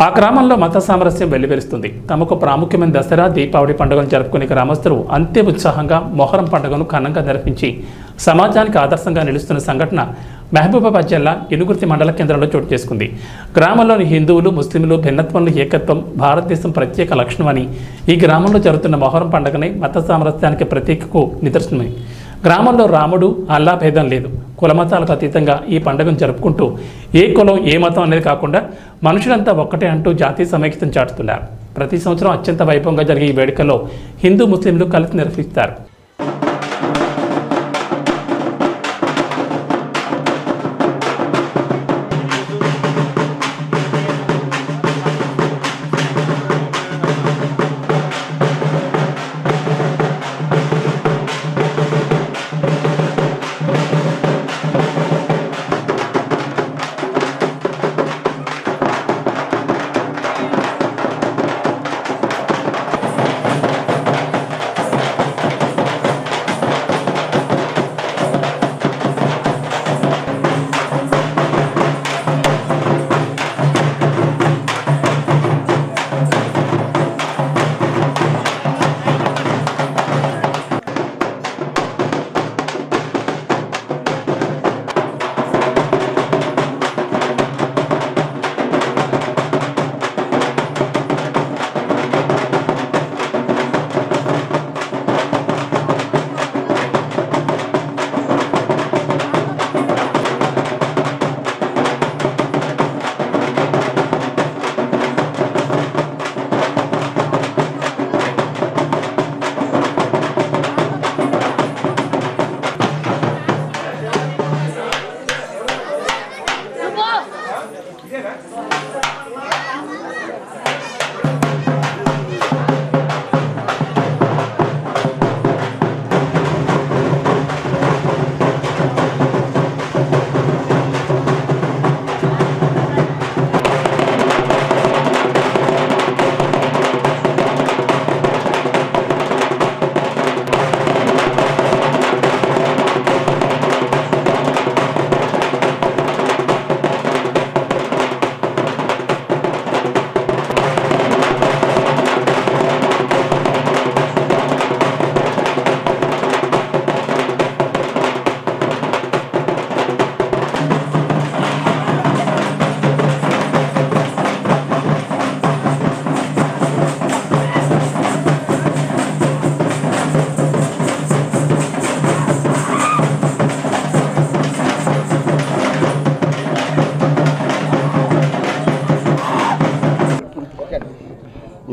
ఆ గ్రామంలో మత సామరస్యం వెల్లివిరుస్తుంది. తమకు ప్రాముఖ్యమైన దసరా, దీపావళి పండుగను జరుపుకునే గ్రామస్తులు అంతే ఉత్సాహంగా మొహరం పండుగను ఘనంగా నిర్వహించి సమాజానికి ఆదర్శంగా నిలుస్తున్న సంఘటన మహబూబాబాద్ జిల్లా ఇనుగుర్తి మండల కేంద్రంలో చోటు చేసుకుంది. గ్రామంలోని హిందువులు, ముస్లింలు భిన్నత్వంలో ఏకత్వం భారతదేశం ప్రత్యేక లక్షణమని, ఈ గ్రామంలో జరుగుతున్న మొహరం పండుగని మత సామరస్యానికి ప్రతీకకు నిదర్శనమని, గ్రామంలో రాముడు, అల్లా భేదం లేదు, కులమతాలకు అతీతంగా ఈ పండుగను జరుపుకుంటూ ఏ కులం, ఏ మతం అనేది కాకుండా మనుషులంతా ఒక్కటే అంటూ జాతీయ సమైక్యతను చాటుతున్నారు. ప్రతి సంవత్సరం అత్యంత వైభవంగా జరిగే ఈ వేడుకలో హిందూ, ముస్లింలు కలిసి నిర్వహిస్తారు.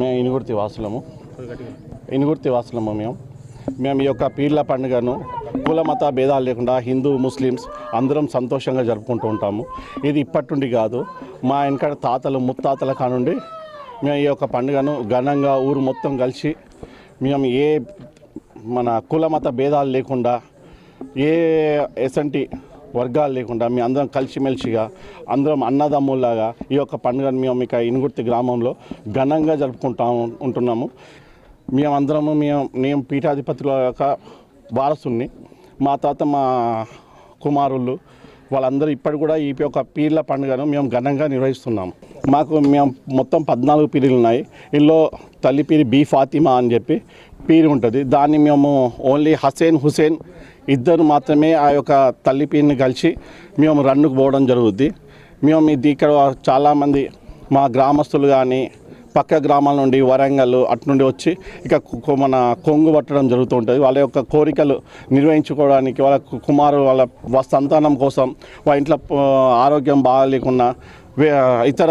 మేము ఇనుగుర్తి వాసులము. మేము ఈ యొక్క పీర్ల పండుగను కుల మత భేదాలు లేకుండా హిందూ, ముస్లిమ్స్ అందరం సంతోషంగా జరుపుకుంటూ ఉంటాము. ఇది ఇప్పటి నుండి కాదు, మా వెనక తాతలు, ముత్తాతల కానుండి మేము ఈ యొక్క పండుగను ఘనంగా ఊరు మొత్తం కలిసి మేము మన కుల మత భేదాలు లేకుండా, ఎసంటి వర్గాలు లేకుండా మేము అందరం కలిసిమెలిసిగా అందరం అన్నదమ్ముల్లాగా ఈ యొక్క పండుగను మేము ఇక ఇనుగుర్తి గ్రామంలో ఘనంగా ఉంటున్నాము. నేను పీఠాధిపతుల యొక్క వారసుని, మా తాత, మా కుమారులు వాళ్ళందరూ ఇప్పటి కూడా ఈ యొక్క పీర్ల పండుగను మేము ఘనంగా నిర్వహిస్తున్నాము. మేము మొత్తం 14 పీరీలు ఉన్నాయి. ఇందులో తల్లి పీరి బి ఫాతిమా అని చెప్పి పీరి ఉంటుంది. దాన్ని మేము ఓన్లీ హుసేన్ ఇద్దరు మాత్రమే ఆ యొక్క తల్లి పీరిని కలిసి మేము రన్నుకు పోవడం జరుగుద్ది. ఇక్కడ చాలామంది మా గ్రామస్తులు కానీ పక్క గ్రామాల నుండి, వరంగల్ అటు నుండి వచ్చి ఇక మన కొంగు పట్టడం జరుగుతూ ఉంటుంది. వాళ్ళ యొక్క కోరికలు నిర్వహించుకోవడానికి, వాళ్ళ కుమారు వాళ్ళ సంతానం కోసం, వాళ్ళ ఇంట్లో ఆరోగ్యం బాగాలేకున్నా, ఇతర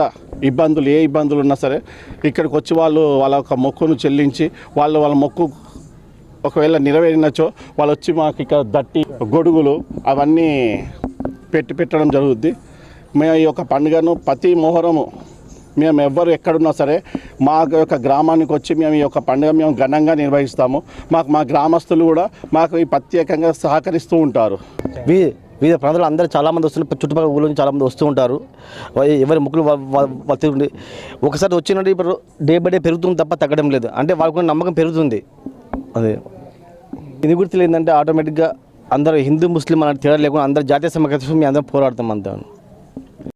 ఇబ్బందులు, ఏ ఇబ్బందులు ఉన్నా సరే ఇక్కడికి వచ్చి వాళ్ళ యొక్క మొక్కును చెల్లించి వాళ్ళ మొక్కు ఒకవేళ నెరవేరినచో వాళ్ళు వచ్చి మాకు ఇక్కడ దట్టి, గొడుగులు అవన్నీ పెట్టడం జరుగుద్ది. మేము ఈ యొక్క పండుగను ప్రతి మొహరము మేము ఎవ్వరు ఎక్కడున్నా సరే మా యొక్క గ్రామానికి వచ్చి మేము ఈ యొక్క పండుగ మేము ఘనంగా నిర్వహిస్తాము. మా గ్రామస్తులు కూడా మాకు ఈ ప్రత్యేకంగా సహకరిస్తూ ఉంటారు. వివిధ ప్రాంతాలు అందరూ చాలామంది వస్తున్నారు, చుట్టుపక్కల ఊళ్ళో నుంచి చాలామంది వస్తూ ఉంటారు. ఎవరి ముక్కులు వస్తుండే ఒకసారి వచ్చినట్టు ఇప్పుడు డే బై డే పెరుగుతుంది తప్ప తగ్గడం లేదు. అంటే వాళ్ళకు నమ్మకం పెరుగుతుంది. అదే ఇది గుర్తులు ఏంటంటే ఆటోమేటిక్గా అందరూ హిందూ, ముస్లిం అనే తేడా లేకుండా అందరూ జాతీయ సమైక్యత మేము అందరం పోరాడతాం అంతా.